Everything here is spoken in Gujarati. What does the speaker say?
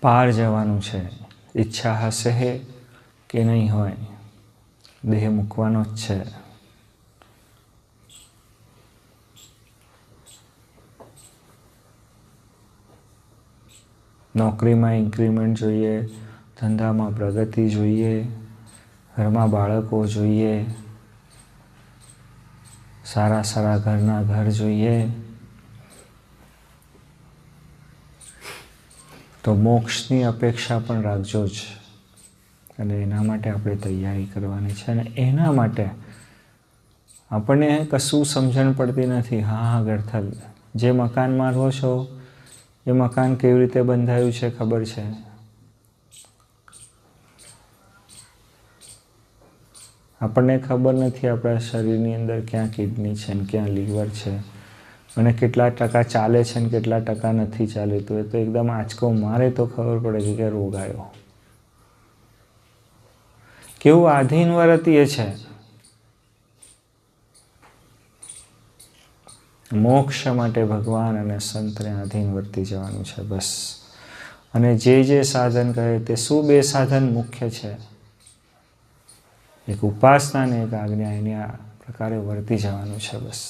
પાર જવાનું છે. ઈચ્છા હશે કે નહીં હોય, દેહ મૂકવાનો જ છે. નોકરીમાં ઇન્ક્રીમેન્ટ જોઈએ, ધંધામાં પ્રગતિ જોઈએ, ઘરમાં બાળકો જોઈએ, સારા સારા ઘરના ઘર જોઈએ, તો મોક્ષની અપેક્ષા પણ રાખજો જ. અને એના માટે આપણે તૈયારી કરવાની છે. અને એના માટે આપણને કશું સમજણ પડતી નથી. હા ગળથલ, જે મકાનમાં રહો છો એ મકાન કેવી રીતે બંધાયું છે ખબર છે? આપણને ખબર નથી આપણા શરીરની અંદર ક્યાં કિડની છે ને ક્યાં લીવર છે, અને કેટલા ટકા ચાલે છે ને કેટલા ટકા નથી ચાલતું. એ તો એકદમ આંચકો મારે તો ખબર પડે કે રોગ આવ્યો. કેવું આધીન વર્તીએ છે. મોક્ષ માટે ભગવાન અને સંતને આધીન વર્તી જવાનું છે બસ. અને જે સાધન કહે તે શું? 2 સાધન મુખ્ય છે, એક ઉપાસના અને એક આજ્ઞા. એને આ પ્રકારે વર્તી જવાનું છે બસ.